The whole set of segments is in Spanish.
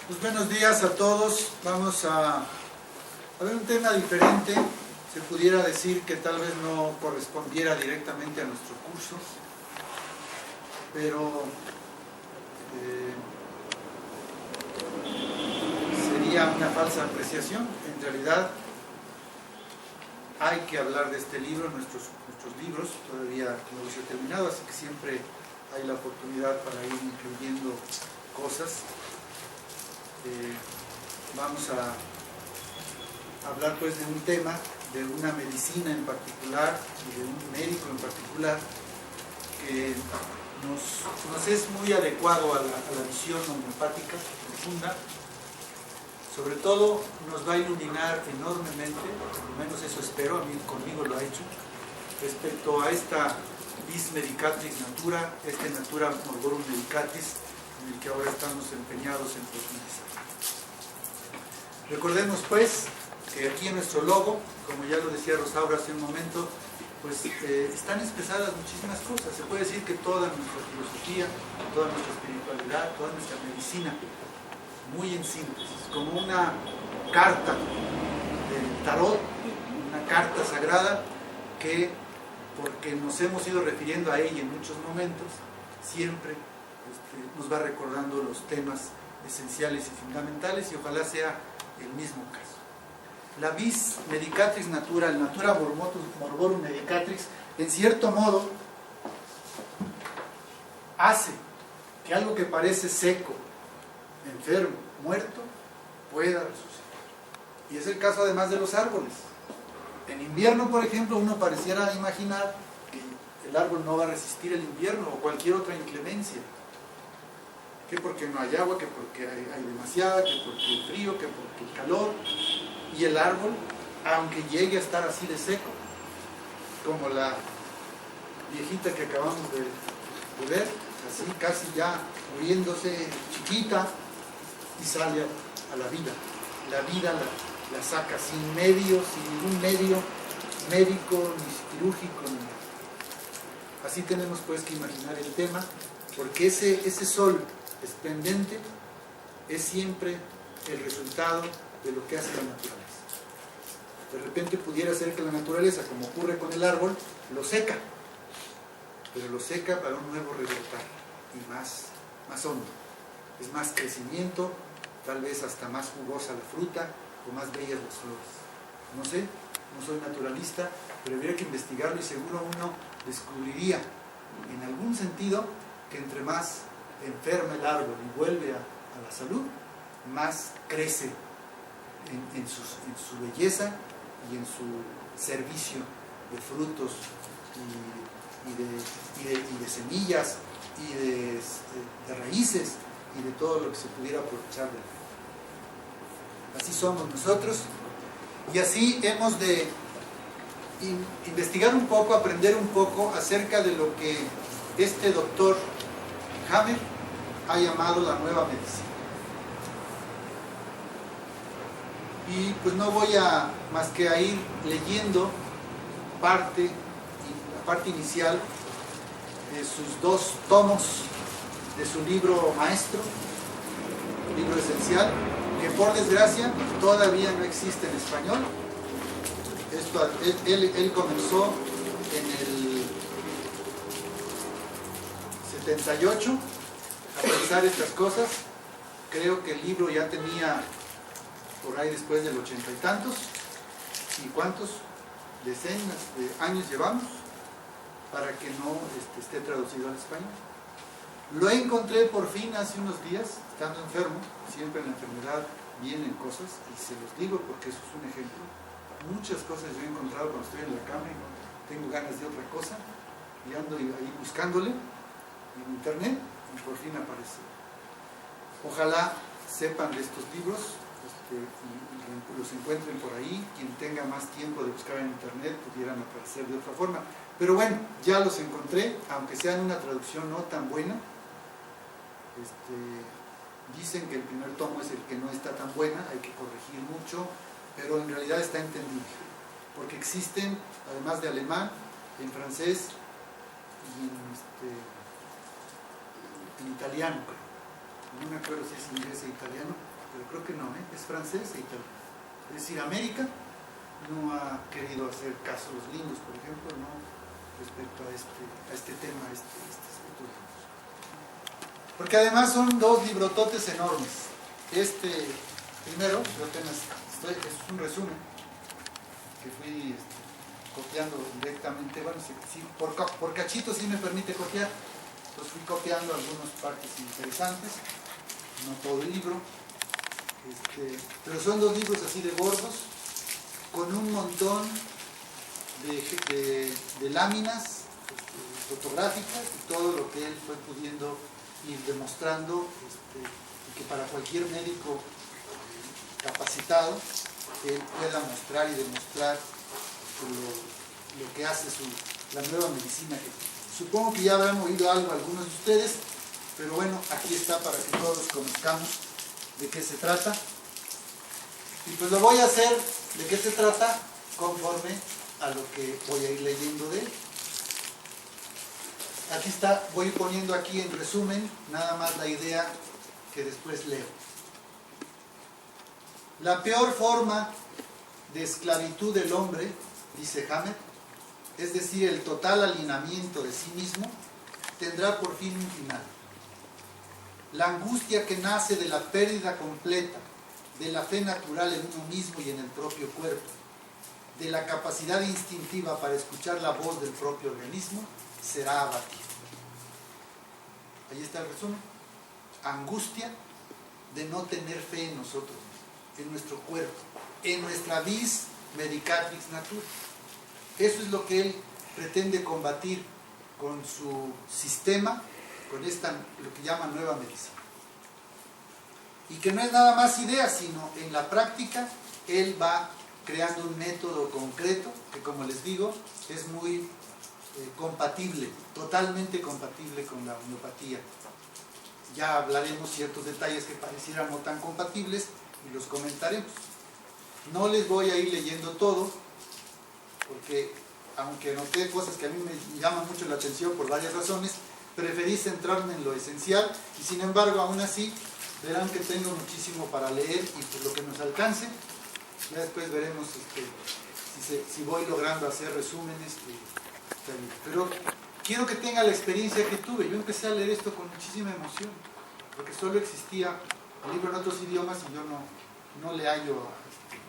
Pues buenos días a todos. Vamos a ver un tema diferente. Se pudiera decir que tal vez no correspondiera directamente a nuestro curso, pero sería una falsa apreciación. En realidad hay que hablar de este libro, nuestros libros. Todavía no los he terminado, así que siempre hay la oportunidad para ir incluyendo cosas. Vamos a hablar pues de un tema, de una medicina en particular y de un médico en particular que nos es muy adecuado a la visión homeopática profunda. Sobre todo nos va a iluminar enormemente, por lo menos eso espero, a mí conmigo lo ha hecho, respecto a esta vis medicatrix natura, este natura morborum medicatis, en el que ahora estamos empeñados en profundizar. Recordemos pues que aquí en nuestro logo, como ya lo decía Rosaura hace un momento, pues están expresadas muchísimas cosas. Se puede decir que toda nuestra filosofía, toda nuestra espiritualidad, toda nuestra medicina, muy en síntesis, como una carta del tarot, una carta sagrada que, porque nos hemos ido refiriendo a ella en muchos momentos, siempre nos va recordando los temas esenciales y fundamentales, y ojalá sea el mismo caso. La vis medicatrix natura, el natura morborum medicatrix, en cierto modo hace que algo que parece seco, enfermo, muerto, pueda resucitar. Y es el caso además de los árboles. En invierno, por ejemplo, uno pareciera imaginar que el árbol no va a resistir el invierno o cualquier otra inclemencia. Que porque no hay agua, que porque hay demasiada, que porque el frío, que porque el calor. Y el árbol, aunque llegue a estar así de seco, como la viejita que acabamos de ver, así casi ya muriéndose chiquita, y sale a la vida. La vida la saca sin medio, sin ningún medio médico, ni quirúrgico, ni nada. Así tenemos pues que imaginar el tema, porque ese sol esplendente es siempre el resultado de lo que hace la naturaleza. De repente pudiera ser que la naturaleza, como ocurre con el árbol, lo seca, pero lo seca para un nuevo rebrotar y más hondo. Es más crecimiento, tal vez hasta más jugosa la fruta o más bellas las flores. No sé, no soy naturalista, pero habría que investigarlo y seguro uno descubriría en algún sentido que entre más enferma el árbol y vuelve a la salud, más crece en su belleza y en su servicio de frutos y de semillas y de raíces y de todo lo que se pudiera aprovechar de él. Así somos nosotros y así hemos de investigar un poco, aprender un poco acerca de lo que este doctor Hammer ha llamado la nueva medicina. Y pues no voy más que a ir leyendo la parte inicial de sus dos tomos de su libro maestro, libro esencial, que por desgracia todavía no existe en español. Él comenzó en el 78 a pensar estas cosas. Creo que el libro ya tenía por ahí después del 80 y tantos. ¿Y cuántos decenas de años llevamos para que no esté traducido al español? Lo encontré por fin hace unos días, estando enfermo. Siempre en la enfermedad vienen cosas, y se los digo porque eso es un ejemplo. Muchas cosas yo he encontrado cuando estoy en la cama y no tengo ganas de otra cosa, y ando ahí buscándole en internet, y por fin aparece. Ojalá sepan de estos libros y los encuentren por ahí. Quien tenga más tiempo de buscar en internet pudieran aparecer de otra forma. Pero bueno, ya los encontré, aunque sean una traducción no tan buena. Dicen que el primer tomo es el que no está tan buena, hay que corregir mucho, pero en realidad está entendible, porque existen, además de alemán, en francés y en italiano, creo. No me acuerdo si es inglés e italiano, pero creo que no, es francés e italiano. Es decir, América no ha querido hacer caso a los gringos, por ejemplo, ¿no? Respecto a este tema, a este aspecto de libros. Porque además son dos librototes enormes. Este primero, yo apenas es un resumen que fui copiando directamente, bueno, sí, por cachito sí me permite copiar, entonces fui copiando algunas partes interesantes, no todo el libro, pero son dos libros así de gordos, con un montón de láminas fotográficas y todo lo que él fue pudiendo ir demostrando, y que para cualquier médico capacitado él pueda mostrar y demostrar lo que hace la nueva medicina. Que supongo que ya habrán oído algo algunos de ustedes, pero bueno, aquí está para que todos conozcamos de qué se trata. Y pues lo voy a hacer de qué se trata conforme a lo que voy a ir leyendo de él. Aquí está, voy poniendo aquí en resumen nada más la idea que después leo. La peor forma de esclavitud del hombre, dice Hamed, es decir, el total alienamiento de sí mismo, tendrá por fin un final. La angustia que nace de la pérdida completa de la fe natural en uno mismo y en el propio cuerpo, de la capacidad instintiva para escuchar la voz del propio organismo, será abatida. Ahí está el resumen. Angustia de no tener fe en nosotros mismos, en nuestro cuerpo, en nuestra vis medicatrix natura. Eso es lo que él pretende combatir con su sistema, con lo que llama nueva medicina. Y que no es nada más idea, sino en la práctica él va creando un método concreto que, como les digo, es muy compatible, totalmente compatible con la homeopatía. Ya hablaremos ciertos detalles que parecieran no tan compatibles y los comentaremos. No les voy a ir leyendo todo, porque aunque noté cosas que a mí me llaman mucho la atención por varias razones, preferí centrarme en lo esencial y sin embargo aún así verán que tengo muchísimo para leer y por lo que nos alcance. Ya después veremos si voy logrando hacer resúmenes. Pero quiero que tenga la experiencia que tuve. Yo empecé a leer esto con muchísima emoción, porque solo existía el libro en otros idiomas y yo no le hallo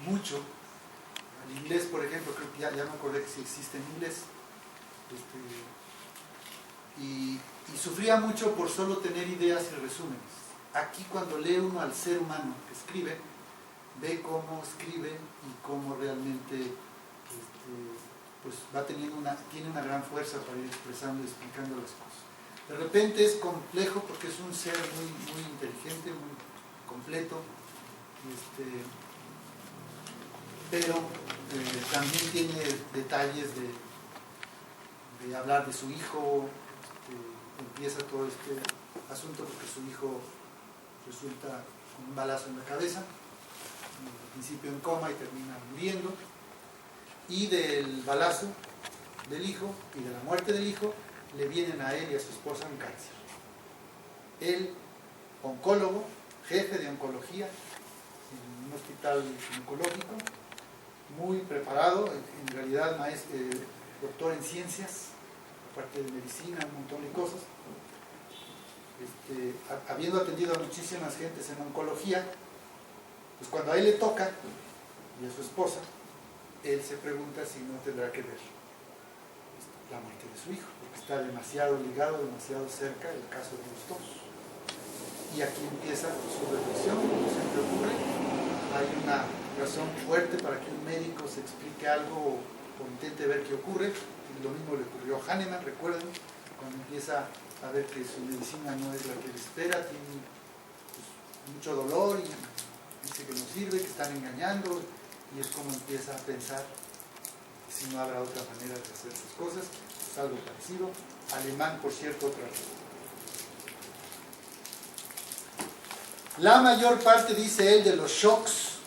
mucho. El inglés, por ejemplo, creo que ya me acordé que sí existe en inglés. Y sufría mucho por solo tener ideas y resúmenes. Aquí, cuando lee uno al ser humano que escribe, ve cómo escribe y cómo realmente pues tiene una gran fuerza para ir expresando y explicando las cosas. De repente es complejo porque es un ser muy, muy inteligente, muy completo, pero también tiene detalles de hablar de su hijo. Empieza todo este asunto porque su hijo resulta con un balazo en la cabeza, al principio en coma y termina muriendo, y del balazo del hijo y de la muerte del hijo le vienen a él y a su esposa un cáncer. Él, oncólogo, jefe de oncología en un hospital oncológico, muy preparado, en realidad doctor en ciencias, aparte de medicina, un montón de cosas, habiendo atendido a muchísimas gentes en oncología, pues cuando a él le toca, y a su esposa, él se pregunta si no tendrá que ver la muerte de su hijo, porque está demasiado ligado, demasiado cerca el caso de los dos. Y aquí empieza su reflexión, como siempre ocurre. Hay una razón fuerte para que un médico se explique algo o intente ver qué ocurre. Y lo mismo le ocurrió a Hahnemann, recuerden, cuando empieza a ver que su medicina no es la que él espera, tiene mucho dolor y dice que no sirve, que están engañando, y es como empieza a pensar que si no habrá otra manera de hacer las cosas. Es algo parecido. Alemán, por cierto, otra vez. La mayor parte, dice él, de los shocks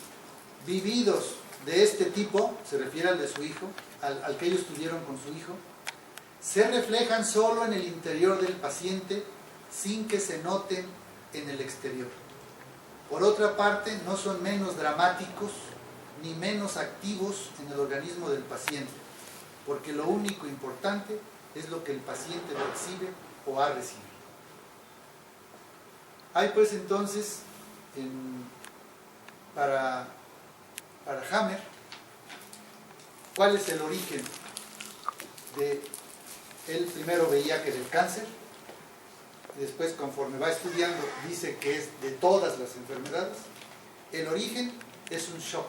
vividos de este tipo, se refiere al de su hijo, al que ellos tuvieron con su hijo, se reflejan solo en el interior del paciente sin que se noten en el exterior. Por otra parte, no son menos dramáticos ni menos activos en el organismo del paciente, porque lo único importante es lo que el paciente percibe o ha recibido. Hay pues entonces, para Hammer, ¿cuál es el origen de? Él primero veía que era el cáncer, y después, conforme va estudiando, dice que es de todas las enfermedades. El origen es un shock,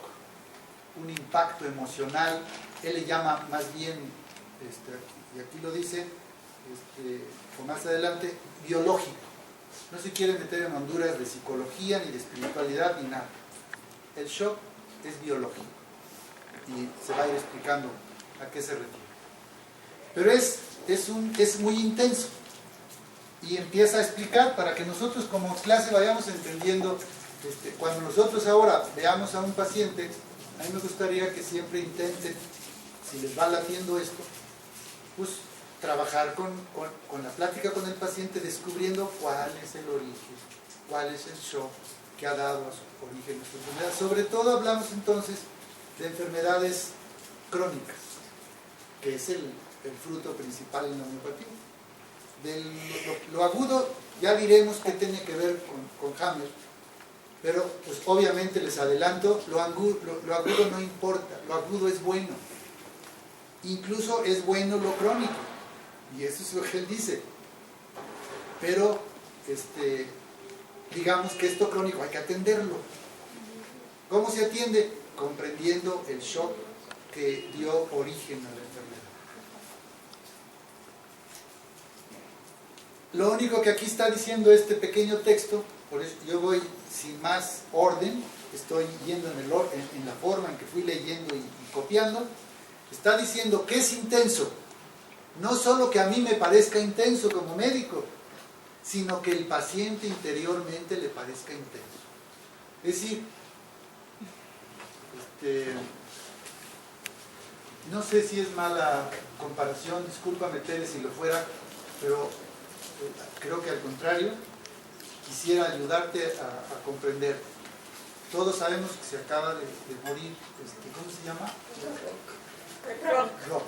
un impacto emocional. Él le llama más bien, y aquí lo dice, o más adelante, biológico. No se quiere meter en honduras de psicología, ni de espiritualidad, ni nada. El shock es biológico. Y se va a ir explicando a qué se refiere. Pero es muy intenso. Y empieza a explicar para que nosotros como clase vayamos entendiendo. Cuando nosotros ahora veamos a un paciente, a mí me gustaría que siempre intenten, si les va latiendo esto, pues trabajar con la plática con el paciente, descubriendo cuál es el origen, cuál es el shock que ha dado a su origen a su enfermedad. Sobre todo hablamos entonces de enfermedades crónicas, que es el fruto principal en la homeopatía. Lo agudo, ya diremos qué tiene que ver con Hammer, pero pues obviamente les adelanto, lo agudo no importa, lo agudo es bueno. Incluso es bueno lo crónico, y eso es lo que él dice. Pero, digamos que esto crónico hay que atenderlo. ¿Cómo se atiende? Comprendiendo el shock que dio origen a la enfermedad. Lo único que aquí está diciendo este pequeño texto, por eso yo voy sin más orden, estoy yendo en la forma en que fui leyendo y copiando, está diciendo que es intenso, no solo que a mí me parezca intenso como médico, sino que el paciente interiormente le parezca intenso. Es decir, no sé si es mala comparación, discúlpame Tere si lo fuera, pero creo que al contrario, quisiera ayudarte a comprender. Todos sabemos que se acaba de morir, ¿cómo se llama? Rock.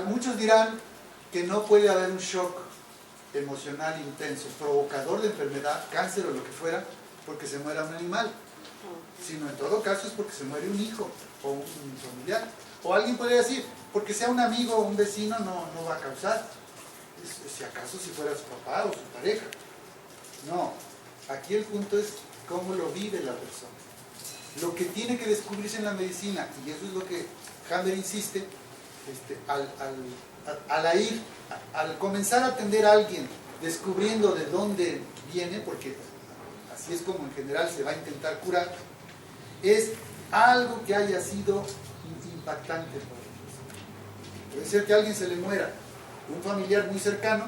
Muchos dirán que no puede haber un shock emocional intenso, provocador de enfermedad, cáncer o lo que fuera, porque se muera un animal, sino en todo caso es porque se muere un hijo o un familiar. O alguien podría decir, porque sea un amigo o un vecino no va a causar. Si acaso si fuera su papá o su pareja. No, aquí el punto es cómo lo vive la persona. Lo que tiene que descubrirse en la medicina, y eso es lo que Hammer insiste, al comenzar a atender a alguien, descubriendo de dónde viene, porque así es como en general se va a intentar curar, es algo que haya sido impactante por él. Puede ser que a alguien se le muera un familiar muy cercano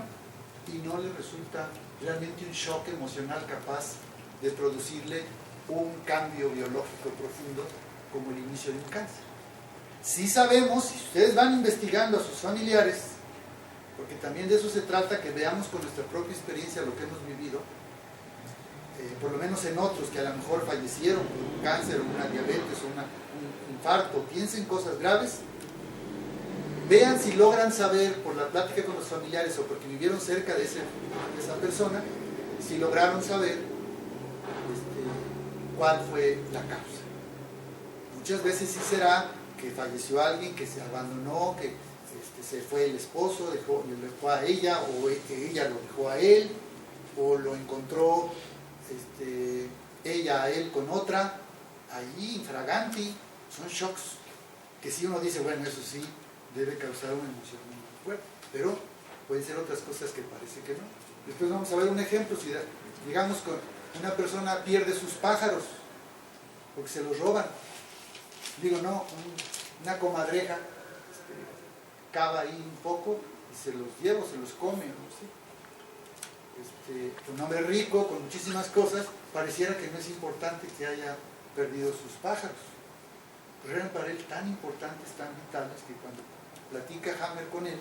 y no le resulta realmente un shock emocional capaz de producirle un cambio biológico profundo como el inicio de un cáncer. Sí sabemos, si ustedes van investigando a sus familiares, porque también de eso se trata, que veamos con nuestra propia experiencia lo que hemos vivido, por lo menos en otros que a lo mejor fallecieron por un cáncer o una diabetes o un infarto, piensen cosas graves, vean si logran saber por la plática con los familiares o porque vivieron cerca de esa persona, si lograron saber cuál fue la causa. Muchas veces sí será que falleció alguien, que se abandonó, que se fue el esposo, lo dejó a ella, o ella lo dejó a él, o lo encontró ella a él con otra, ahí infraganti. Son shocks que si uno dice, bueno, eso sí debe causar una emoción muy fuerte, pero pueden ser otras cosas que parece que no. Después vamos a ver un ejemplo. Si digamos que una persona pierde sus pájaros porque se los roban, digo, no, una comadreja cava ahí un poco y se los lleva, se los come, ¿no? ¿Sí? Un hombre rico con muchísimas cosas, pareciera que no es importante que haya perdido sus pájaros, pero eran para él tan importantes, tan vitales, que cuando platica Hammer con él,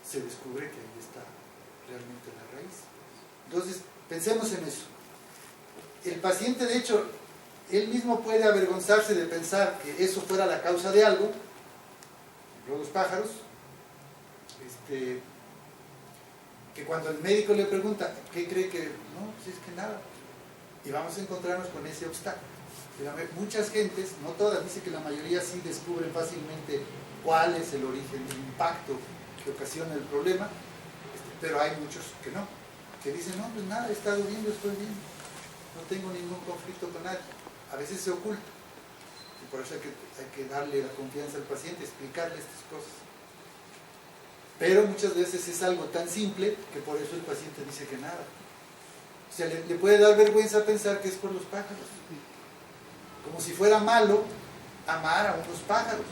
se descubre que ahí está realmente la raíz. Entonces, pensemos en eso. El paciente, de hecho, él mismo puede avergonzarse de pensar que eso fuera la causa de algo, los pájaros, que cuando el médico le pregunta, ¿qué cree que? No, pues es que nada. Y vamos a encontrarnos con ese obstáculo. Muchas gentes, no todas, dice que la mayoría sí descubren fácilmente cuál es el origen, el impacto que ocasiona el problema, pero hay muchos que no, que dicen, no, pues nada, he estado viendo, estoy bien, no tengo ningún conflicto con nadie. A veces se oculta, y por eso hay que darle la confianza al paciente, explicarle estas cosas. Pero muchas veces es algo tan simple que por eso el paciente dice que nada. O sea, le puede dar vergüenza pensar que es por los pájaros. Como si fuera malo amar a unos pájaros.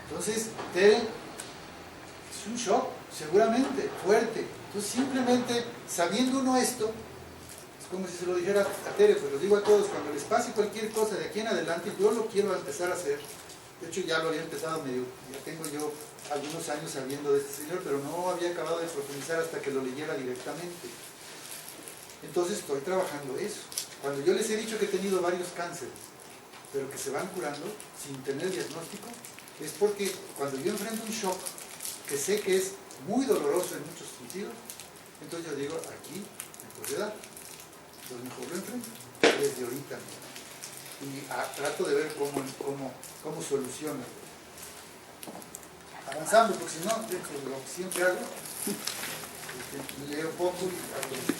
Entonces, Tere, es un shock, seguramente, fuerte. Entonces, simplemente sabiendo uno esto, es como si se lo dijera a Tere, pues lo digo a todos, cuando les pase cualquier cosa de aquí en adelante, yo lo quiero empezar a hacer. De hecho, ya lo había empezado ya tengo yo algunos años sabiendo de este señor, pero no había acabado de profundizar hasta que lo leyera directamente. Entonces estoy trabajando eso. Cuando yo les he dicho que he tenido varios cánceres, pero que se van curando sin tener diagnóstico, es porque cuando yo enfrento un shock, que sé que es muy doloroso en muchos sentidos, entonces yo digo, aquí me puede dar. Entonces mejor lo enfrento, desde ahorita. Y trato de ver cómo soluciona. Avanzando, porque si no, lo que siempre hago, leo poco y hablo mucho.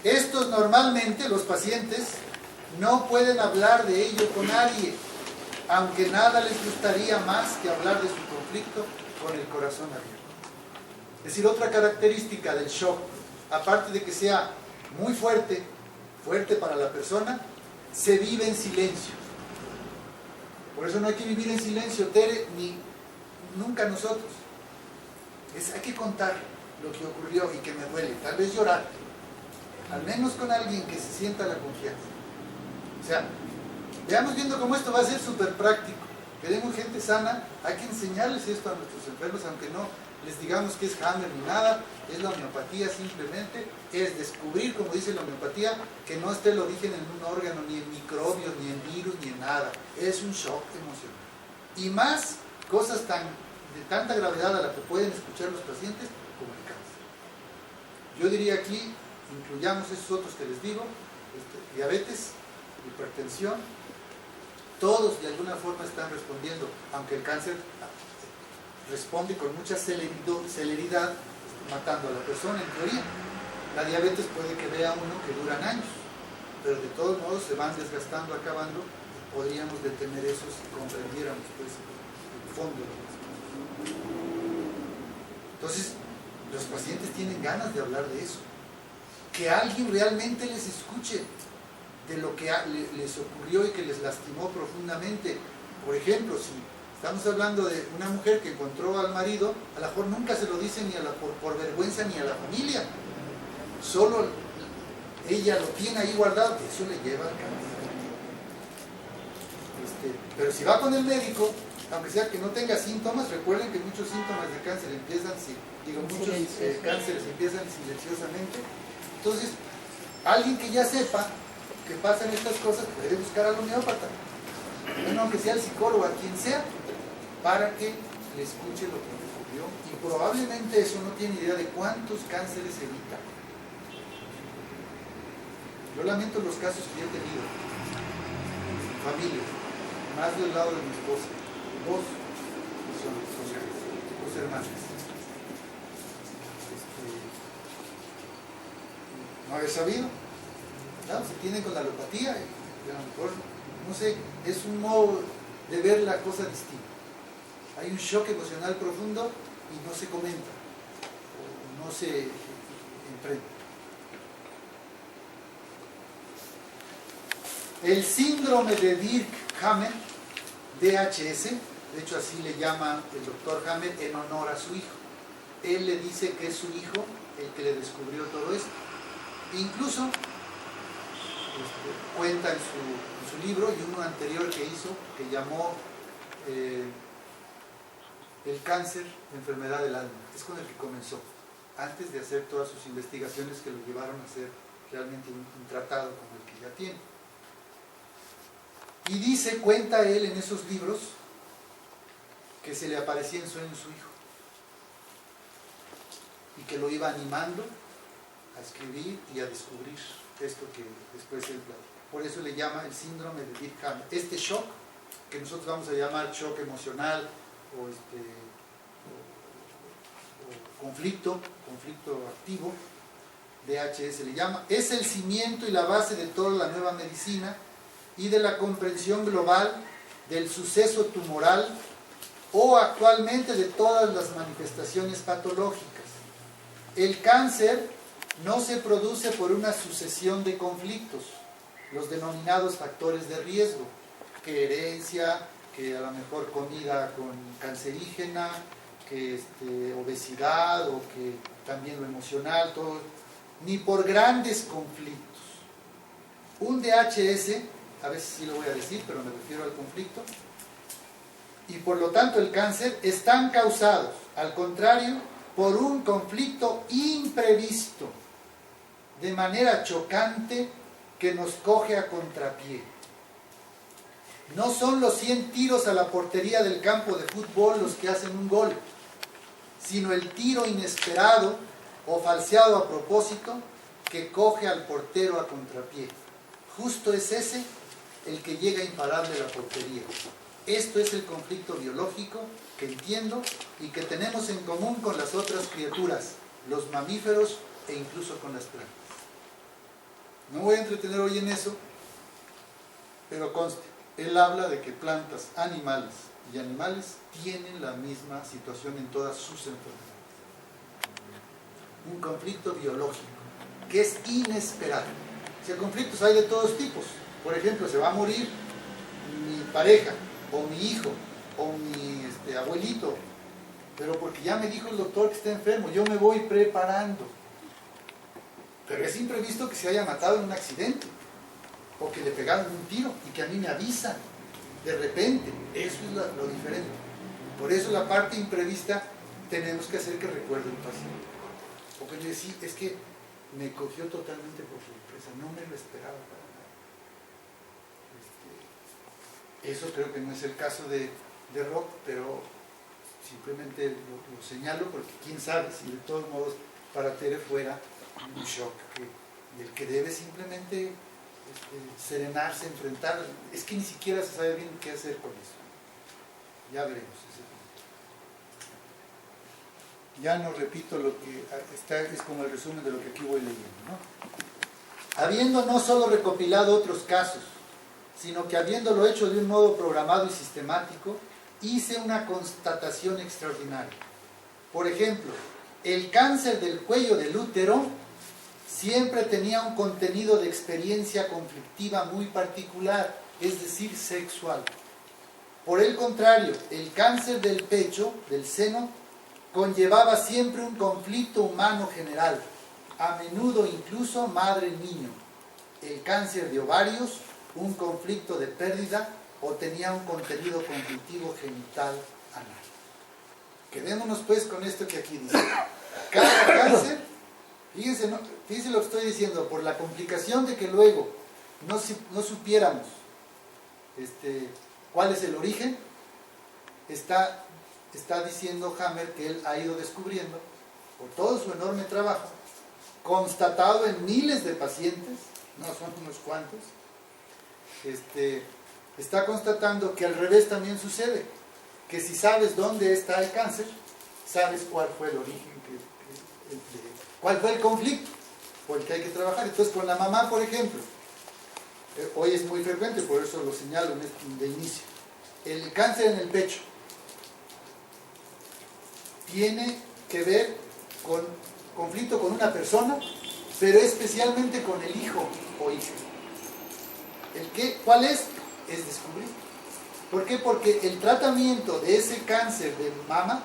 Estos normalmente, los pacientes, no pueden hablar de ello con nadie, aunque nada les gustaría más que hablar de su conflicto con el corazón abierto. Es decir, otra característica del shock, aparte de que sea muy fuerte para la persona, se vive en silencio. Por eso no hay que vivir en silencio, Tere, ni nunca nosotros. Hay que contar lo que ocurrió y que me duele, tal vez llorar. Al menos con alguien que se sienta la confianza. O sea, veamos viendo cómo esto va a ser súper práctico. Queremos gente sana, hay que enseñarles esto a nuestros enfermos, aunque no les digamos que es Hammer ni nada, es la homeopatía simplemente, es descubrir, como dice la homeopatía, que no esté el origen en un órgano, ni en microbios, ni en virus, ni en nada. Es un shock emocional. Y más cosas de tanta gravedad a la que pueden escuchar los pacientes como el cáncer. Yo diría aquí, incluyamos esos otros que les digo, diabetes, hipertensión, todos de alguna forma están respondiendo, aunque el cáncer responde con mucha celeridad, matando a la persona en teoría. La diabetes puede que vea uno que duran años, pero de todos modos se van desgastando, acabando, y podríamos detener eso si comprendiéramos pues, el fondo de las cosas. Entonces, los pacientes tienen ganas de hablar de eso. Que alguien realmente les escuche de lo que les ocurrió y que les lastimó profundamente. Por ejemplo, si estamos hablando de una mujer que encontró al marido, a lo mejor nunca se lo dice ni por vergüenza ni a la familia. Solo ella lo tiene ahí guardado, que eso le lleva al cáncer. Pero si va con el médico, aunque sea que no tenga síntomas, recuerden que muchos síntomas de cáncer muchos cánceres empiezan silenciosamente. Entonces, alguien que ya sepa que pasan estas cosas puede buscar al homeópata, bueno, aunque sea el psicólogo, a quien sea, para que le escuche lo que le ocurrió. Y probablemente eso no tiene idea de cuántos cánceres evita. Yo lamento los casos que yo he tenido, familia, más del lado de mi esposa, dos hermanas. No había sabido, claro, se tiene con la alopatía y a lo mejor, no sé, es un modo de ver la cosa distinta. Hay un shock emocional profundo y no se comenta, o no se enfrenta. El síndrome de Dirk-Hammer, DHS, de hecho así le llama el doctor Hammer en honor a su hijo. Él le dice que es su hijo el que le descubrió todo esto. Incluso cuenta en su libro y uno anterior que hizo, que llamó el cáncer, enfermedad del alma, es con el que comenzó. antes de hacer todas sus investigaciones que lo llevaron a hacer realmente un tratado como el que ya tiene. Y dice, cuenta él en esos libros, que se le aparecía en sueños su hijo y que lo iba animando a escribir y a descubrir esto que después él platica. Por eso le llama el síndrome de Dirk Hammer. Este shock, que nosotros vamos a llamar shock emocional o conflicto activo, DHS le llama, es el cimiento y la base de toda la nueva medicina y de la comprensión global del suceso tumoral o actualmente de todas las manifestaciones patológicas. El cáncer no se produce por una sucesión de conflictos, los denominados factores de riesgo, que herencia, que a lo mejor comida con cancerígena, que obesidad o que también lo emocional, todo, ni por grandes conflictos. Un DHS, a veces sí lo voy a decir, pero me refiero al conflicto, y por lo tanto el cáncer, están causados, al contrario, por un conflicto imprevisto, de manera chocante, que nos coge a contrapié. No son los 100 tiros a la portería del campo de fútbol los que hacen un gol, sino el tiro inesperado o falseado a propósito que coge al portero a contrapié. Justo es ese el que llega a imparable la portería. Esto es el conflicto biológico que entiendo y que tenemos en común con las otras criaturas, los mamíferos e incluso con las plantas. No voy a entretener hoy en eso, pero conste, él habla de que plantas, animales y animales tienen la misma situación en todas sus enfermedades. Un conflicto biológico que es inesperado. O sea, conflictos hay de todos tipos. Por ejemplo, se va a morir mi pareja, o mi hijo, o mi abuelito, pero porque ya me dijo el doctor que está enfermo, yo me voy preparando. Pero es imprevisto que se haya matado en un accidente, o que le pegaron un tiro y que a mí me avisan de repente. Eso es lo diferente. Por eso la parte imprevista tenemos que hacer que recuerde el paciente. Porque yo decía, es que me cogió totalmente por sorpresa, no me lo esperaba para nada. Eso creo que no es el caso de Rock, pero simplemente lo señalo porque quién sabe si de todos modos para Tere fuera un shock del que debe simplemente serenarse, enfrentar. Es que ni siquiera se sabe bien qué hacer con eso. Ya veremos ese punto. Ya no repito lo que está, es como el resumen de lo que aquí voy leyendo, ¿no? Habiendo no solo recopilado otros casos, sino que habiéndolo hecho de un modo programado y sistemático, hice una constatación extraordinaria. Por ejemplo, el cáncer del cuello del útero siempre tenía un contenido de experiencia conflictiva muy particular, es decir, sexual. Por el contrario, el cáncer del pecho, del seno, conllevaba siempre un conflicto humano general, a menudo incluso madre-niño. El cáncer de ovarios, un conflicto de pérdida, o tenía un contenido conflictivo genital anal. Quedémonos pues con esto que aquí dice. Cada cáncer, fíjense lo que estoy diciendo, por la complicación de que luego no supiéramos cuál es el origen, está diciendo Hammer que él ha ido descubriendo, por todo su enorme trabajo, constatado en miles de pacientes, no son unos cuantos, está constatando que al revés también sucede, que si sabes dónde está el cáncer, sabes cuál fue el origen, cuál fue el conflicto por el que hay que trabajar. Entonces con la mamá, por ejemplo, hoy es muy frecuente, por eso lo señalo de inicio, el cáncer en el pecho tiene que ver con conflicto con una persona, pero especialmente con el hijo o hija. ¿Cuál es? Es descubrir. ¿Por qué? Porque el tratamiento de ese cáncer de mama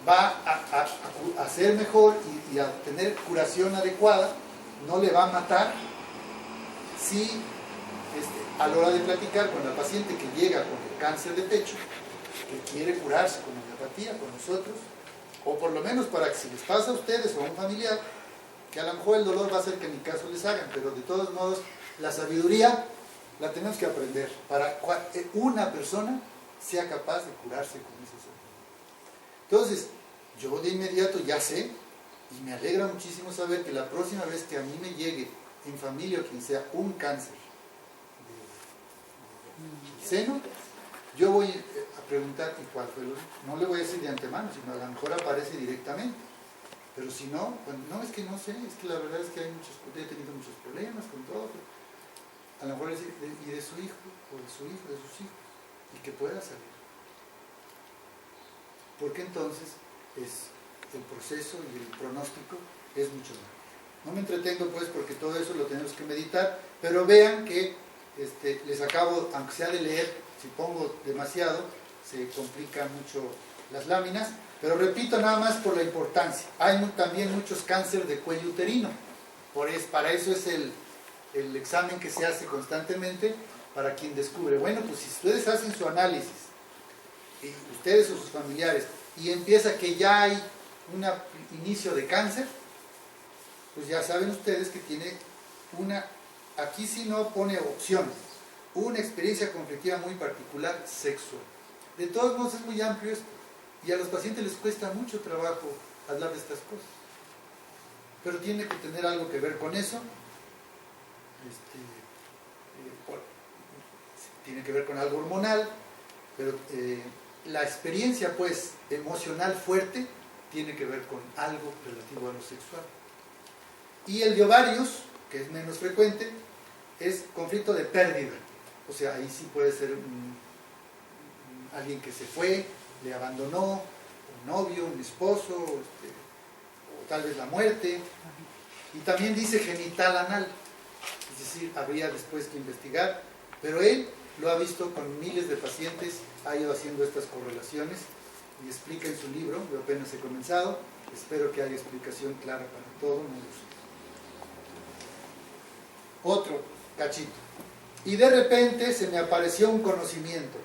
va a ser mejor y a tener curación adecuada, no le va a matar si a la hora de platicar con la paciente que llega con el cáncer de pecho, que quiere curarse con homeopatía, con nosotros, o por lo menos para que si les pasa a ustedes o a un familiar, que a lo mejor el dolor va a hacer que en mi caso les hagan, pero de todos modos la sabiduría la tenemos que aprender para que una persona sea capaz de curarse con esa enfermedad. Entonces, yo de inmediato ya sé, y me alegra muchísimo saber que la próxima vez que a mí me llegue en familia o quien sea un cáncer de seno, yo voy a preguntar ¿y cuál fue el origen? No le voy a decir de antemano, sino a lo mejor aparece directamente. Pero si no, pues, no, es que no sé, es que la verdad es que he tenido muchos problemas con todo. A lo mejor es y de su hijo, o de su hijo, de sus hijos, y que pueda salir. Porque entonces el proceso y el pronóstico es mucho mejor. No me entretengo pues porque todo eso lo tenemos que meditar, pero vean que les acabo, aunque sea de leer, si pongo demasiado, se complican mucho las láminas, pero repito nada más por la importancia. Hay también muchos cánceres de cuello uterino, para eso es el examen que se hace constantemente para quien descubre. Bueno, pues si ustedes hacen su análisis, y ustedes o sus familiares, y empieza que ya hay un inicio de cáncer, pues ya saben ustedes que tiene aquí sí no pone opciones, una experiencia conflictiva muy particular sexual. De todos modos es muy amplio esto, y a los pacientes les cuesta mucho trabajo hablar de estas cosas, pero tiene que tener algo que ver con eso. Tiene que ver con algo hormonal, pero la experiencia pues emocional fuerte tiene que ver con algo relativo a lo sexual. Y el de ovarios, que es menos frecuente, es conflicto de pérdida. O sea, ahí sí puede ser alguien que se fue, le abandonó, un novio, un esposo, o tal vez la muerte. Y también dice genital anal, es decir, habría después que investigar, pero él lo ha visto con miles de pacientes, ha ido haciendo estas correlaciones y explica en su libro, yo apenas he comenzado, espero que haya explicación clara para todo el mundo. Otro cachito. Y de repente se me apareció un conocimiento.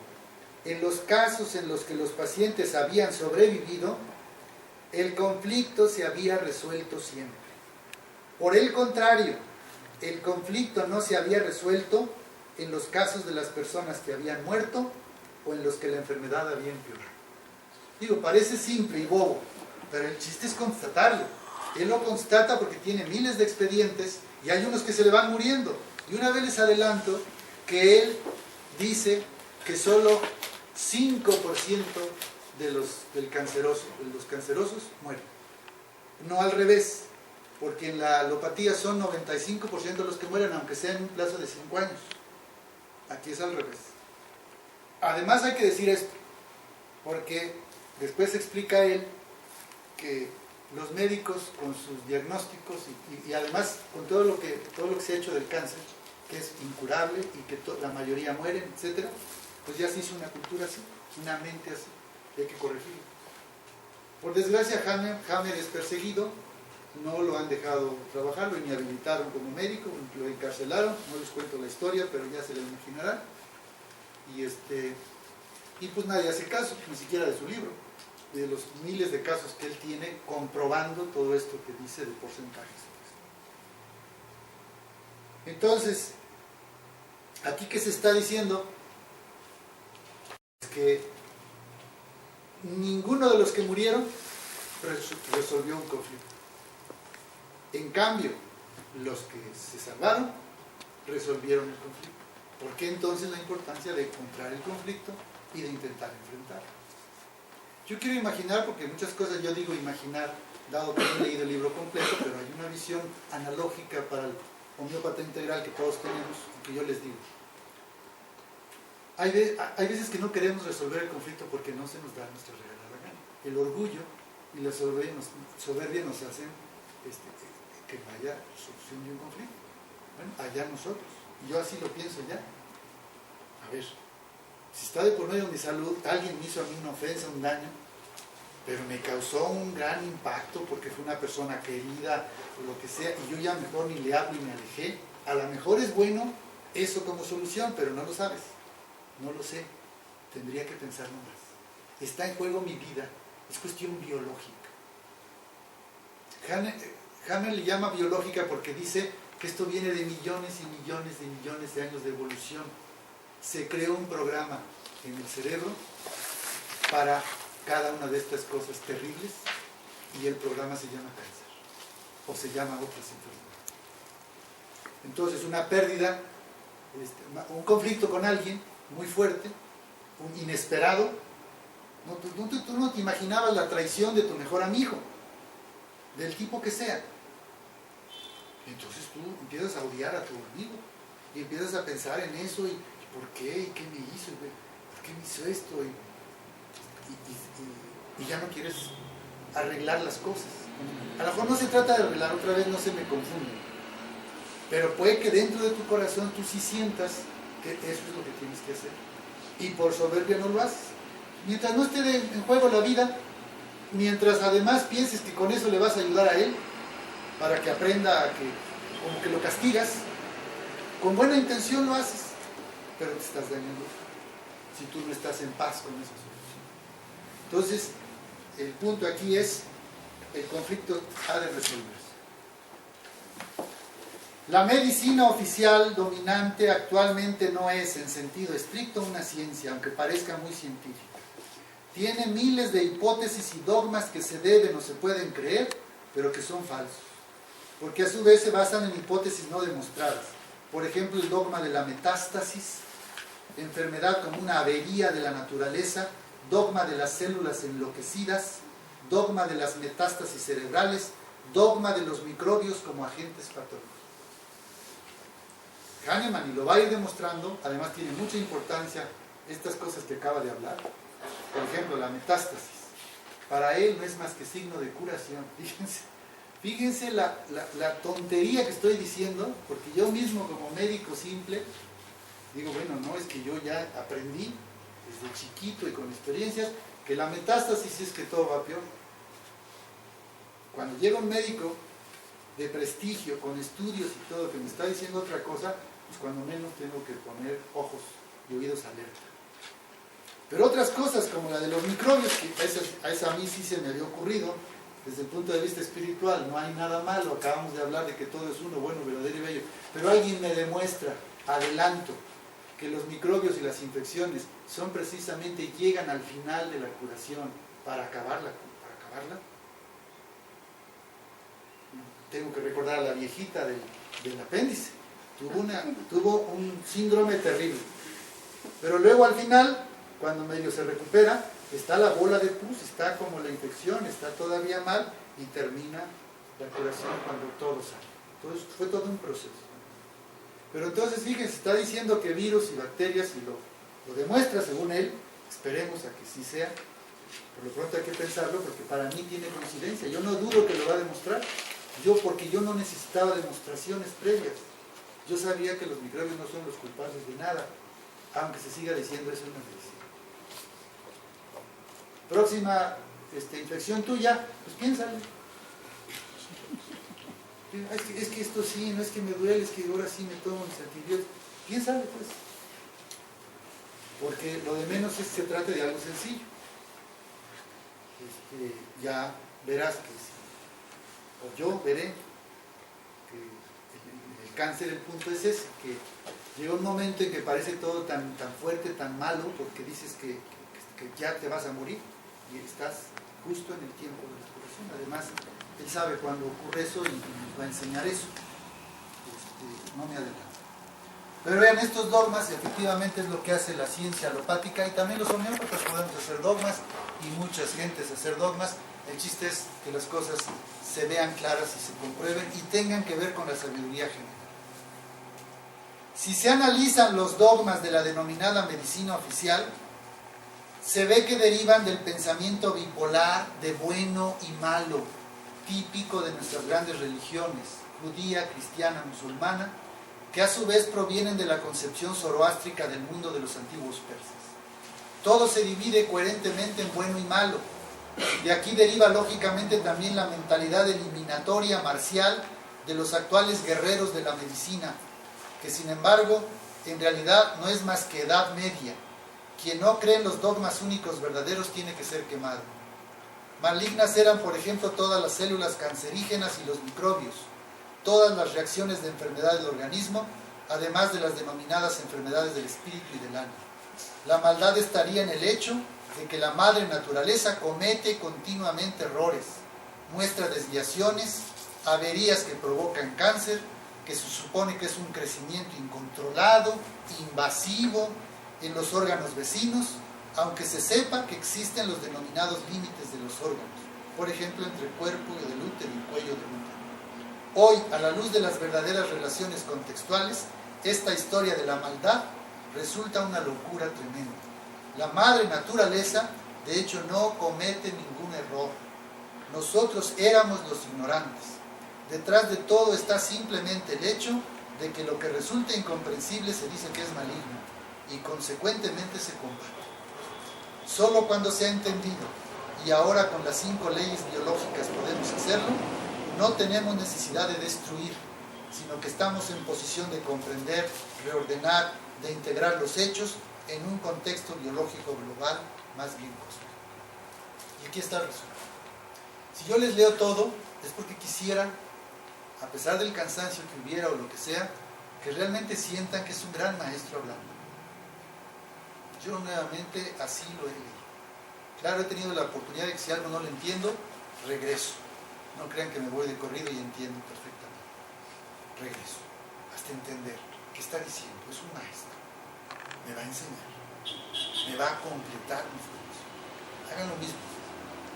En los casos en los que los pacientes habían sobrevivido, el conflicto se había resuelto siempre. Por el contrario, el conflicto no se había resuelto en los casos de las personas que habían muerto o en los que la enfermedad había empeorado. Digo, parece simple y bobo, pero el chiste es constatarlo. Él lo constata porque tiene miles de expedientes y hay unos que se le van muriendo. Y una vez les adelanto que él dice que solo 5% de los cancerosos mueren. No al revés, porque en la alopatía son 95% de los que mueren, aunque sea en un plazo de 5 años. Aquí es al revés. Además hay que decir esto, porque después explica él que los médicos con sus diagnósticos y además con todo lo que se ha hecho del cáncer, que es incurable y que la mayoría mueren, etc., pues ya se hizo una cultura así, una mente así, y hay que corregirlo. Por desgracia, Hammer es perseguido, no lo han dejado trabajar, lo inhabilitaron como médico, lo encarcelaron, no les cuento la historia, pero ya se la imaginarán. Y pues nadie hace caso, ni siquiera de su libro, de los miles de casos que él tiene comprobando todo esto que dice de porcentajes. Entonces, aquí que se está diciendo es que ninguno de los que murieron resolvió un conflicto. En cambio, los que se salvaron resolvieron el conflicto. ¿Por qué entonces la importancia de encontrar el conflicto y de intentar enfrentarlo? Yo quiero imaginar, porque muchas cosas yo digo imaginar, dado que no he leído el libro completo, pero hay una visión analógica para el homeópata integral que todos tenemos y que yo les digo. Hay veces que no queremos resolver el conflicto porque no se nos da nuestra regalada gana. El orgullo y la soberbia nos hacen que no haya solución de un conflicto. Bueno, allá nosotros. Y yo así lo pienso ya. A ver, si está de por medio de mi salud, alguien me hizo a mí una ofensa, un daño, pero me causó un gran impacto porque fue una persona querida, o lo que sea, y yo ya mejor ni le hablo y me alejé. A lo mejor es bueno eso como solución, pero no lo sabes. No lo sé. Tendría que pensarlo más. Está en juego mi vida. Es cuestión biológica. Hammer le llama biológica porque dice que esto viene de millones y millones y millones de años de evolución. Se creó un programa en el cerebro para cada una de estas cosas terribles y el programa se llama cáncer o se llama otras enfermedades. Entonces una pérdida, un conflicto con alguien muy fuerte, un inesperado, tú no te imaginabas la traición de tu mejor amigo, del tipo que sea. Entonces tú empiezas a odiar a tu amigo y empiezas a pensar en eso y ¿por qué? ¿Y qué me hizo? ¿Por qué me hizo esto? Y ya no quieres arreglar las cosas. A lo mejor no se trata de arreglar, otra vez no se me confunde, pero puede que dentro de tu corazón tú sí sientas que eso es lo que tienes que hacer y por soberbia no lo haces. Mientras no esté en juego la vida, mientras además pienses que con eso le vas a ayudar a él para que aprenda a que como que lo castigas, con buena intención lo haces, pero te estás dañando si tú no estás en paz con esa solución. Entonces el punto aquí es el conflicto ha de resolverse. La medicina oficial dominante actualmente no es en sentido estricto una ciencia, aunque parezca muy científica. Tiene miles de hipótesis y dogmas que se deben o se pueden creer, pero que son falsos, porque a su vez se basan en hipótesis no demostradas. Por ejemplo, el dogma de la metástasis, enfermedad como una avería de la naturaleza, dogma de las células enloquecidas, dogma de las metástasis cerebrales, dogma de los microbios como agentes patológicos. Hahnemann, y lo va a ir demostrando, además tiene mucha importancia estas cosas que acaba de hablar. Por ejemplo, la metástasis. Para él no es más que signo de curación. Fíjense la tontería que estoy diciendo, porque yo mismo como médico simple, digo, bueno, no, es que yo ya aprendí desde chiquito y con experiencias, que la metástasis es que todo va peor. Cuando llega un médico de prestigio, con estudios y todo, que me está diciendo otra cosa, pues cuando menos tengo que poner ojos y oídos alerta. Pero otras cosas, como la de los microbios, que a esa a mí sí se me había ocurrido, desde el punto de vista espiritual, no hay nada malo, acabamos de hablar de que todo es uno, bueno, verdadero y bello, pero alguien me demuestra, adelanto, que los microbios y las infecciones son precisamente, llegan al final de la curación para acabarla. Tengo que recordar a la viejita del apéndice, tuvo un síndrome terrible, pero luego al final, cuando medio se recupera, está la bola de pus, está como la infección, está todavía mal y termina la curación cuando todo sale. Entonces fue todo un proceso. Pero entonces fíjense, está diciendo que virus y bacterias, y lo demuestra según él, esperemos a que sí sea, por lo pronto hay que pensarlo porque para mí tiene coincidencia, yo no dudo que lo va a demostrar, porque yo no necesitaba demostraciones previas, yo sabía que los microbios no son los culpables de nada, aunque se siga diciendo eso en la medicina. Próxima infección tuya, pues piénsale. Es que esto sí, no es que me duele, es que ahora sí me tomo mis antibióticos. Piénsale pues. Porque lo de menos es que se trate de algo sencillo. Ya verás que sí. O yo veré que el cáncer, el punto es ese, que llega un momento en que parece todo tan fuerte, tan malo, porque dices que ya te vas a morir y estás justo en el tiempo de la curación. Además, él sabe cuándo ocurre eso y nos va a enseñar eso. No me adelanto. Pero vean, estos dogmas efectivamente es lo que hace la ciencia alopática, y también los homeópatas podemos hacer dogmas y muchas gentes hacer dogmas. El chiste es que las cosas se vean claras y se comprueben y tengan que ver con la sabiduría general. Si se analizan los dogmas de la denominada medicina oficial, se ve que derivan del pensamiento bipolar de bueno y malo, típico de nuestras grandes religiones, judía, cristiana, musulmana, que a su vez provienen de la concepción zoroástrica del mundo de los antiguos persas. Todo se divide coherentemente en bueno y malo. De aquí deriva lógicamente también la mentalidad eliminatoria marcial de los actuales guerreros de la medicina, que sin embargo en realidad no es más que edad media. Quien no cree en los dogmas únicos verdaderos tiene que ser quemado. Malignas eran, por ejemplo, todas las células cancerígenas y los microbios, todas las reacciones de enfermedad del organismo, además de las denominadas enfermedades del espíritu y del alma. La maldad estaría en el hecho de que la madre naturaleza comete continuamente errores, muestra desviaciones, averías que provocan cáncer, que se supone que es un crecimiento incontrolado, invasivo en los órganos vecinos, aunque se sepa que existen los denominados límites de los órganos, por ejemplo, entre el cuerpo del útero y el cuello del útero. Hoy, a la luz de las verdaderas relaciones contextuales, esta historia de la maldad resulta una locura tremenda. La madre naturaleza, de hecho, no comete ningún error. Nosotros éramos los ignorantes. Detrás de todo está simplemente el hecho de que lo que resulta incomprensible se dice que es maligno y consecuentemente se combate. Solo cuando se ha entendido, y ahora con las 5 leyes biológicas podemos hacerlo, no tenemos necesidad de destruir, sino que estamos en posición de comprender, reordenar, de integrar los hechos en un contexto biológico global más bien cósmico. Y aquí está el resumen. Si yo les leo todo, es porque quisiera, a pesar del cansancio que hubiera o lo que sea, que realmente sientan que es un gran maestro hablando. Yo nuevamente así lo he leído. Claro, he tenido la oportunidad de que si algo no lo entiendo, regreso. No crean que me voy de corrido y entiendo perfectamente. Regreso, hasta entender qué está diciendo. Es un maestro. Me va a enseñar. Me va a completar mi formación. Hagan lo mismo.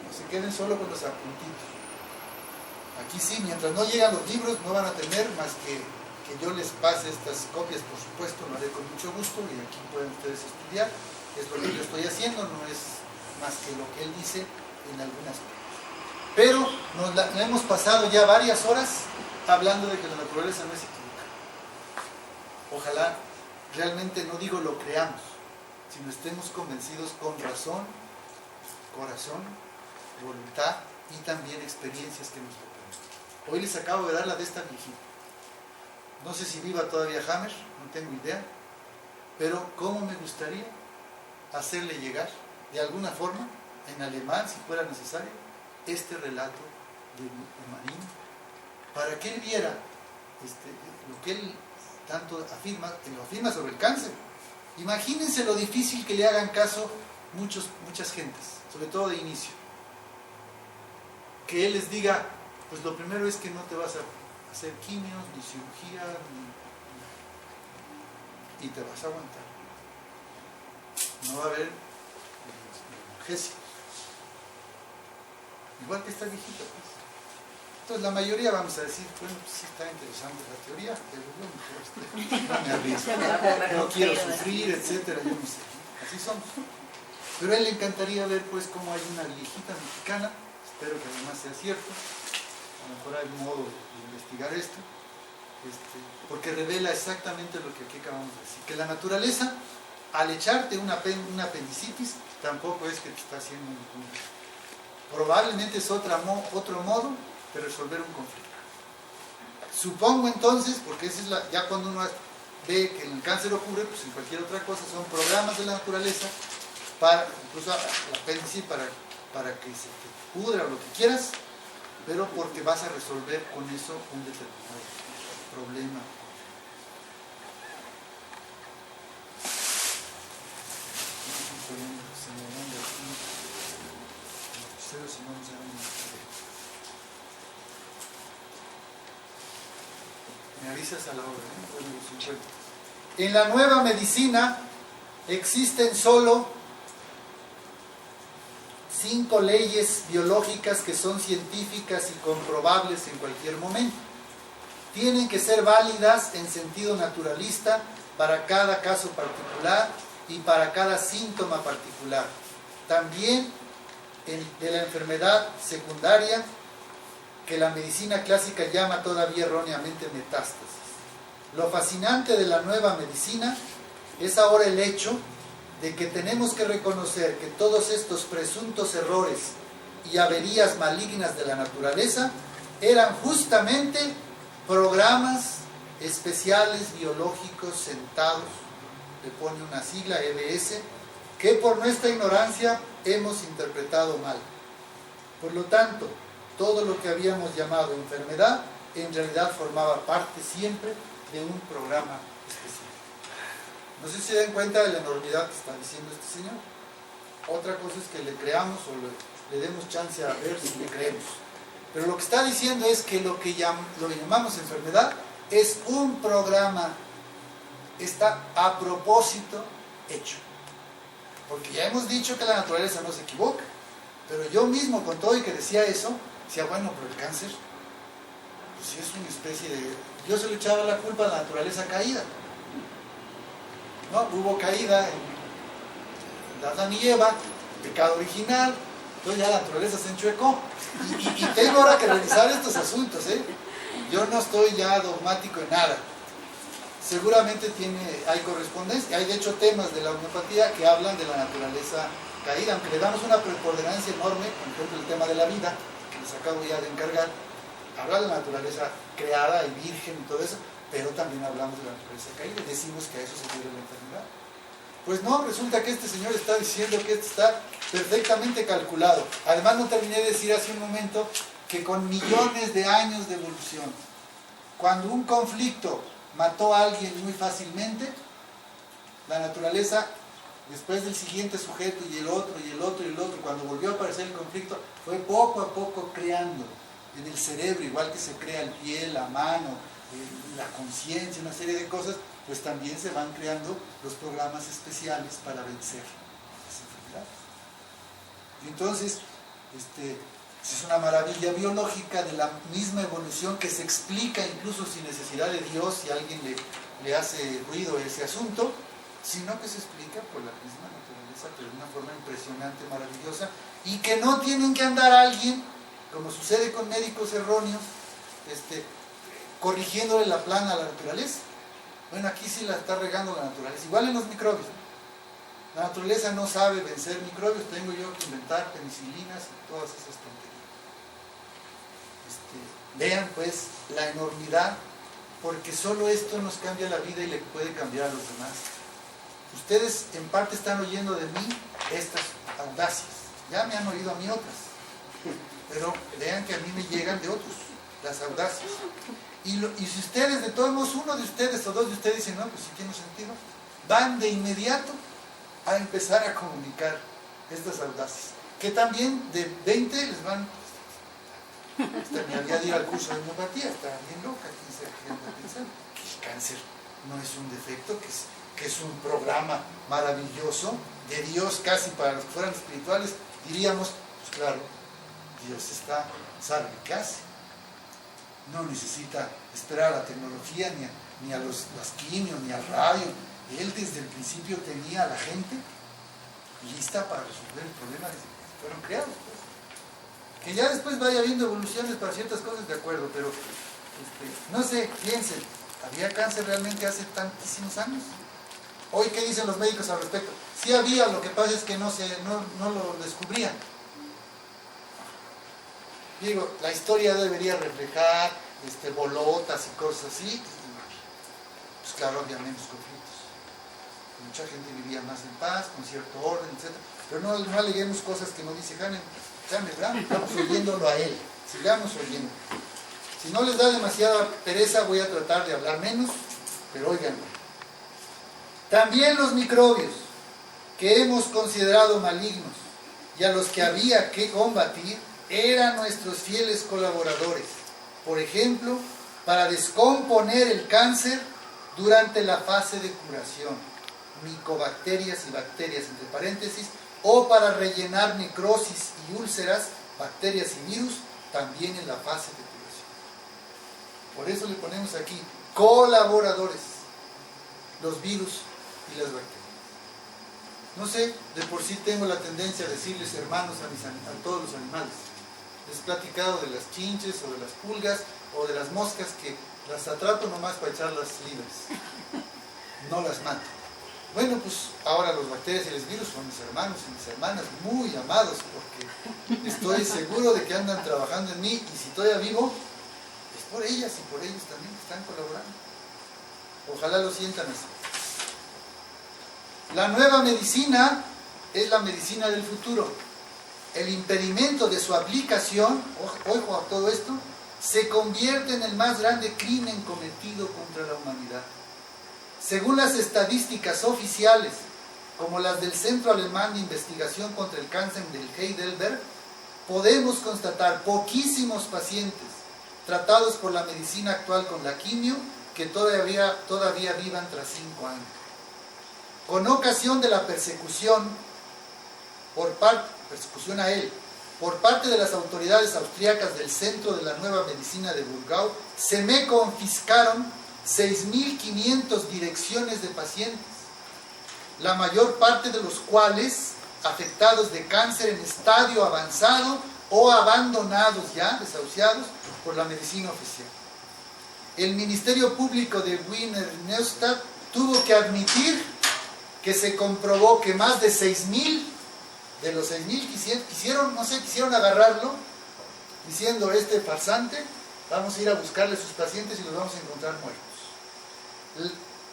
No se queden solo con los apuntitos. Aquí sí, mientras no llegan los libros, no van a tener más que yo les pase estas copias, por supuesto, lo haré con mucho gusto y aquí pueden ustedes estudiar. Es lo que yo estoy haciendo, no es más que lo que él dice en algunas cosas. Pero nos hemos pasado ya varias horas hablando de que la naturaleza no es equivocada. Ojalá realmente, no digo lo creamos, sino estemos convencidos con razón, corazón, voluntad y también experiencias que nos propongan. Hoy les acabo de dar la de esta viejita. No sé si viva todavía Hammer, no tengo idea, pero cómo me gustaría hacerle llegar, de alguna forma, en alemán, si fuera necesario, este relato de Marín, para que él viera lo que él tanto afirma, que lo afirma sobre el cáncer. Imagínense lo difícil que le hagan caso muchas gentes, sobre todo de inicio. Que él les diga, pues lo primero es que no te vas a hacer quimios, ni cirugía, y te vas a aguantar. No va a haber analgésicos. Igual que esta viejita, pues. Entonces la mayoría vamos a decir, bueno, pues sí está interesante la teoría, pero yo no me arriesgo, no quiero sufrir, etcétera, yo no sé. Así somos. Pero a él le encantaría ver pues cómo hay una viejita mexicana, espero que además sea cierto, a lo mejor hay un modo de investigar esto, porque revela exactamente lo que aquí acabamos de decir, que la naturaleza, al echarte una apendicitis, tampoco es que te está haciendo ningún... Probablemente es otro modo de resolver un conflicto. Supongo entonces, porque esa es ya cuando uno ve que el cáncer ocurre, pues en cualquier otra cosa, son programas de la naturaleza, incluso el apéndice para que se te pudra o lo que quieras, pero porque vas a resolver con eso un determinado problema. Me avisas a la hora, ¿eh? En la nueva medicina existen solo 5 leyes biológicas que son científicas y comprobables en cualquier momento. Tienen que ser válidas en sentido naturalista para cada caso particular y para cada síntoma particular. También de la enfermedad secundaria que la medicina clásica llama todavía erróneamente metástasis. Lo fascinante de la nueva medicina es ahora el hecho de que tenemos que reconocer que todos estos presuntos errores y averías malignas de la naturaleza eran justamente programas especiales biológicos sentados, le pone una sigla EBS, que por nuestra ignorancia hemos interpretado mal. Por lo tanto, todo lo que habíamos llamado enfermedad, en realidad formaba parte siempre de un programa específico. No sé si se dan cuenta de la enormidad que está diciendo este señor. Otra cosa es que le creamos o le demos chance a ver si le creemos. Pero lo que está diciendo es que lo que llamamos enfermedad es un programa, está a propósito hecho. Porque ya hemos dicho que la naturaleza no se equivoca. Pero yo mismo, con todo y que decía eso, decía, bueno, pero el cáncer, pues sí es una especie de... Yo se le echaba la culpa a la naturaleza caída. No, hubo caída en Adán y Eva, pecado original, entonces ya la naturaleza se enchuecó. Y tengo ahora que revisar estos asuntos, ¿eh? Yo no estoy ya dogmático en nada. Seguramente hay correspondencia, hay de hecho temas de la homeopatía que hablan de la naturaleza caída, aunque le damos una preponderancia enorme, por ejemplo el tema de la vida, que les acabo ya de encargar, habla de la naturaleza creada y virgen y todo eso, pero también hablamos de la naturaleza caída y decimos que a eso se debe la enfermedad. Pues no, resulta que este señor está diciendo que esto está perfectamente calculado. Además no terminé de decir hace un momento que con millones de años de evolución, cuando un conflicto mató a alguien muy fácilmente, la naturaleza, después del siguiente sujeto y el otro y el otro y el otro, cuando volvió a aparecer el conflicto, fue poco a poco creando en el cerebro, igual que se crea el pie, la mano, la conciencia, una serie de cosas, pues también se van creando los programas especiales para vencer las enfermedades. Entonces, es una maravilla biológica de la misma evolución que se explica incluso sin necesidad de Dios, si a alguien le hace ruido ese asunto, sino que se explica por la misma naturaleza, pero de una forma impresionante, maravillosa, y que no tienen que andar alguien, como sucede con médicos erróneos, corrigiéndole la plana a la naturaleza. Bueno, aquí sí la está regando la naturaleza, igual en los microbios. La naturaleza no sabe vencer microbios, tengo yo que inventar penicilinas y todas esas tonterías. Vean pues la enormidad, porque solo esto nos cambia la vida y le puede cambiar a los demás. Ustedes en parte están oyendo de mí estas audacias, ya me han oído a mí otras, pero vean que a mí me llegan de otros, las audacias. Y si ustedes, de todos modos, uno de ustedes o dos de ustedes dicen, no, pues sí tiene sentido, van de inmediato a empezar a comunicar estas audacias, que también de 20 les van, me había de ir al curso de homeopatía, está bien loca, quién sabe qué anda pensando, que el cáncer no es un defecto, que es un programa maravilloso de Dios, casi para los que fueran espirituales, diríamos, pues claro, Dios sabe qué hace. No necesita esperar a la tecnología, ni a las quimios, ni al radio. Él desde el principio tenía a la gente lista para resolver el problema desde que fueron creados. Pues. Que ya después vaya habiendo evoluciones para ciertas cosas, de acuerdo, pero no sé, piensen, ¿había cáncer realmente hace tantísimos años? Hoy, ¿qué dicen los médicos al respecto? Sí había, lo que pasa es que no lo descubrían. Digo, la historia debería reflejar bolotas y cosas así, y pues claro, había menos conflictos. Mucha gente vivía más en paz, con cierto orden, etc. Pero no aleguemos cosas que no dice Jaime, estamos oyéndolo a él, sigamos oyendo. Si no les da demasiada pereza, voy a tratar de hablar menos, pero óiganlo. También los microbios, que hemos considerado malignos, y a los que había que combatir, eran nuestros fieles colaboradores, por ejemplo, para descomponer el cáncer durante la fase de curación, micobacterias y bacterias entre paréntesis, o para rellenar necrosis y úlceras, bacterias y virus, también en la fase de curación. Por eso le ponemos aquí colaboradores, los virus y las bacterias. No sé, de por sí tengo la tendencia a decirles hermanos a todos los animales. Les he platicado de las chinches o de las pulgas o de las moscas que las atrapo nomás para echarlas libres. No las mato. Bueno, pues ahora los bacterias y los virus son mis hermanos y mis hermanas muy amados, porque estoy seguro de que andan trabajando en mí, y si todavía vivo, es por ellas y por ellos también que están colaborando. Ojalá lo sientan así. La nueva medicina es la medicina del futuro. el impedimento de su aplicación, ojo a todo esto, se convierte en el más grande crimen cometido contra la humanidad. Según las estadísticas oficiales, como las del Centro Alemán de Investigación contra el Cáncer del Heidelberg, podemos constatar poquísimos pacientes tratados por la medicina actual con la quimio que todavía vivan tras 5 años. Con ocasión de la persecución a él, por parte de las autoridades austríacas del Centro de la Nueva Medicina de Burgau, se me confiscaron 6.500 direcciones de pacientes, la mayor parte de los cuales afectados de cáncer en estadio avanzado o abandonados ya, desahuciados por la medicina oficial. El Ministerio Público de Wiener Neustadt tuvo que admitir que se comprobó que más de 6.000 de los 6.000 quisieron agarrarlo diciendo: este farsante, vamos a ir a buscarle sus pacientes y los vamos a encontrar muertos.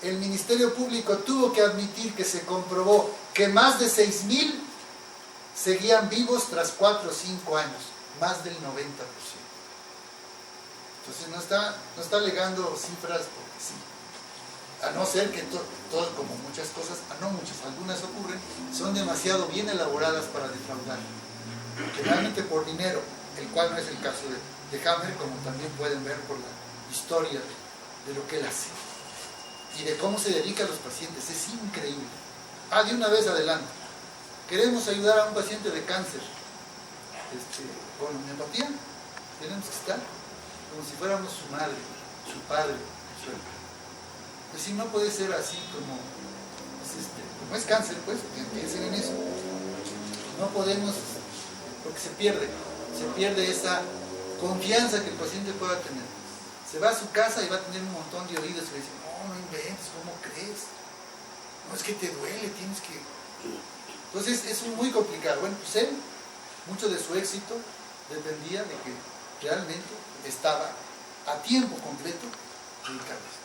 El Ministerio Público tuvo que admitir que se comprobó que más de 6.000 seguían vivos tras 4 o 5 años, más del 90%. Entonces no está alegando cifras porque sí. A no ser que todo, como muchas cosas, algunas ocurren, son demasiado bien elaboradas para defraudar. Generalmente por dinero, el cual no es el caso de Hammer, como también pueden ver por la historia de lo que él hace. Y de cómo se dedica a los pacientes, es increíble. De una vez adelante. Queremos ayudar a un paciente de cáncer con homeopatía. Tenemos que estar como si fuéramos su madre, su padre, su hermano. Pues sí, no puede ser así como es cáncer, pues, piensen en eso. No podemos, porque se pierde esa confianza que el paciente pueda tener. Se va a su casa y va a tener un montón de oídos que le dicen: no inventes, ¿cómo crees? No, es que te duele, tienes que... Entonces es muy complicado. Bueno, pues él, mucho de su éxito dependía de que realmente estaba a tiempo completo dedicado a esto.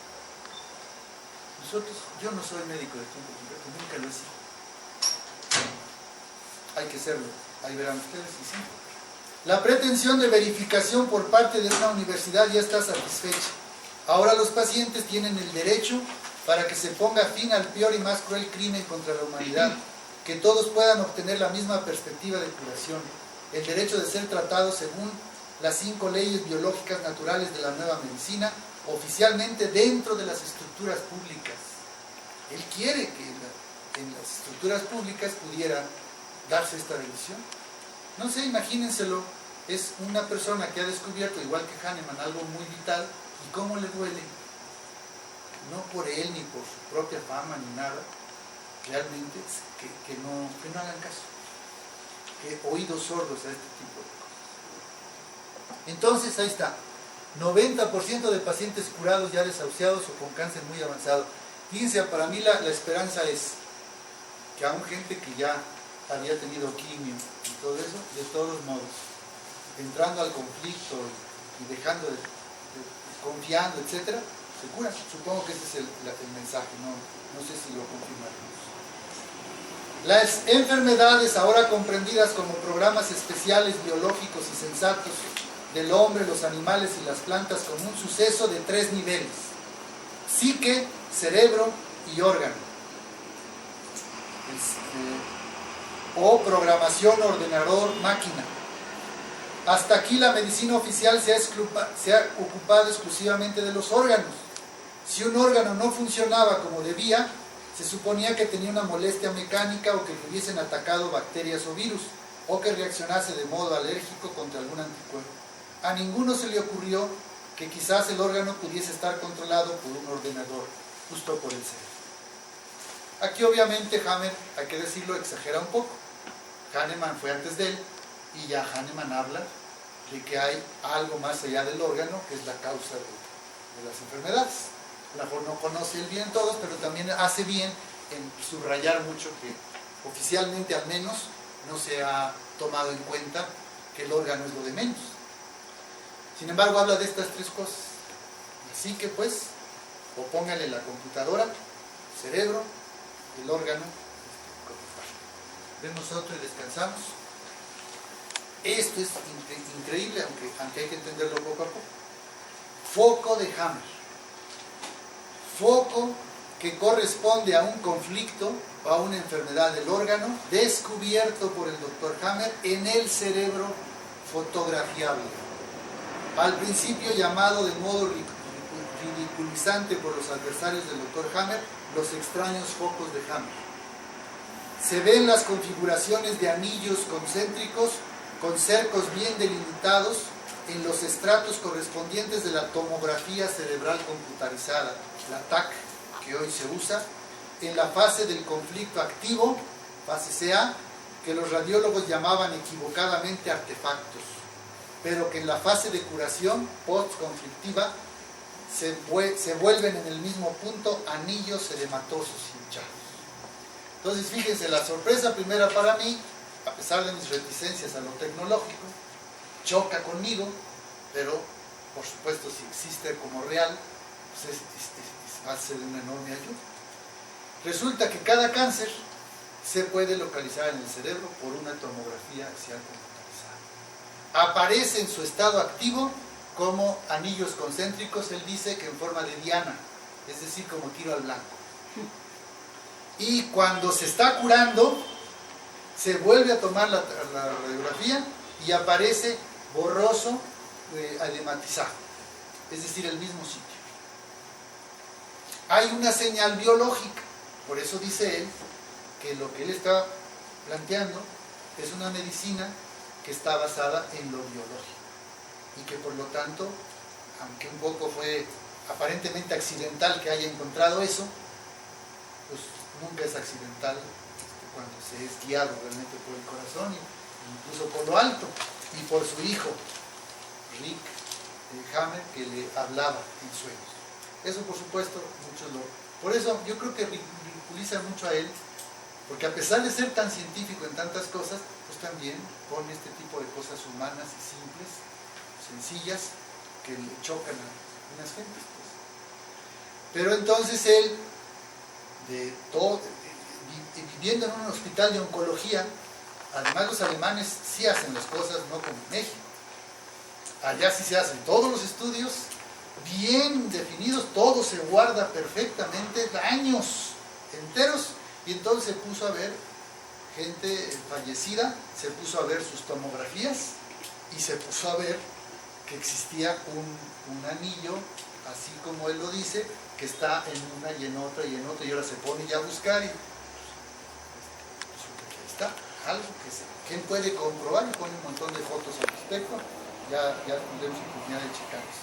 Yo no soy médico de tiempo completo, nunca lo he sido. Hay que serlo, ahí verán ustedes, y sí. La pretensión de verificación por parte de una universidad ya está satisfecha. Ahora los pacientes tienen el derecho para que se ponga fin al peor y más cruel crimen contra la humanidad, que todos puedan obtener la misma perspectiva de curación, el derecho de ser tratados según las 5 leyes biológicas naturales de la nueva medicina, oficialmente dentro de las estructuras públicas. Él quiere que en las estructuras públicas pudiera darse esta revisión. No sé, imagínenselo, es una persona que ha descubierto, igual que Hahnemann, algo muy vital, y cómo le duele. No por él ni por su propia fama ni nada, realmente que no hagan caso, que oídos sordos a este tipo de cosas. Entonces ahí está, 90% de pacientes curados ya desahuciados o con cáncer muy avanzado. Fíjense, para mí la esperanza es que aún gente que ya había tenido quimio y todo eso, de todos modos, entrando al conflicto y dejando confiando, etcétera, se curan. Supongo que ese es el mensaje, no sé si lo confirmaremos. Las enfermedades, ahora comprendidas como programas especiales biológicos y sensatos del hombre, los animales y las plantas, como un suceso de 3 niveles: psique, cerebro y órgano, o programación ordenador-máquina. Hasta aquí la medicina oficial se ha ocupado exclusivamente de los órganos. Si un órgano no funcionaba como debía, se suponía que tenía una molestia mecánica, o que le hubiesen atacado bacterias o virus, o que reaccionase de modo alérgico contra algún anticuerpo. A ninguno se le ocurrió que quizás el órgano pudiese estar controlado por un ordenador, justo por el cerebro. Aquí obviamente Hammer, hay que decirlo, exagera un poco. Hahnemann fue antes de él, y ya Hahnemann habla de que hay algo más allá del órgano, que es la causa de las enfermedades. A lo mejor no conoce el bien todos, pero también hace bien en subrayar mucho que oficialmente al menos no se ha tomado en cuenta que el órgano es lo de menos. Sin embargo, habla de estas 3 cosas. Así que pues, o póngale la computadora, el cerebro, el órgano, vemos otro y descansamos. Esto es increíble, aunque hay que entenderlo poco a poco. Foco de Hammer. Foco que corresponde a un conflicto o a una enfermedad del órgano descubierto por el doctor Hammer en el cerebro fotografiable. Al principio llamado de modo ridiculizante por los adversarios del doctor Hammer, los extraños focos de Hammer. Se ven las configuraciones de anillos concéntricos con cercos bien delimitados en los estratos correspondientes de la tomografía cerebral computarizada, la TAC, que hoy se usa, en la fase del conflicto activo, fase CA, que los radiólogos llamaban equivocadamente artefactos, pero que en la fase de curación post-conflictiva se vuelven en el mismo punto anillos edematosos hinchados. Entonces, fíjense, la sorpresa primera para mí, a pesar de mis reticencias a lo tecnológico, choca conmigo, pero por supuesto si existe como real, pues va a ser de una enorme ayuda. Resulta que cada cáncer se puede localizar en el cerebro por una tomografía axial computarizada. Aparece en su estado activo como anillos concéntricos, él dice que en forma de diana, es decir, como tiro al blanco. Y cuando se está curando, se vuelve a tomar la radiografía y aparece borroso, edematizado, es decir, el mismo sitio. Hay una señal biológica, por eso dice él que lo que él está planteando es una medicina que está basada en lo biológico y que por lo tanto, aunque un poco fue aparentemente accidental que haya encontrado eso, pues nunca es accidental cuando se es guiado realmente por el corazón, incluso por lo alto, y por su hijo, Rick Hammer, que le hablaba en sueños. Eso, por supuesto, muchos lo... Por eso yo creo que ridiculiza mucho a él, porque a pesar de ser tan científico en tantas cosas, pues también pone este tipo de cosas humanas y simples, sencillas, que le chocan a unas gentes. Pues. Pero entonces él, viviendo en un hospital de oncología, además los alemanes sí hacen las cosas, no como en México. Allá sí se hacen todos los estudios bien definidos, todo se guarda perfectamente, años enteros, y entonces se puso a ver gente fallecida, se puso a ver sus tomografías y se puso a ver que existía un anillo, así como él lo dice, que está en una y en otra y en otra, y ahora se pone ya a buscar y ahí está, algo que él puede comprobar, y pone un montón de fotos al respecto, ya tendremos oportunidad de checarlos.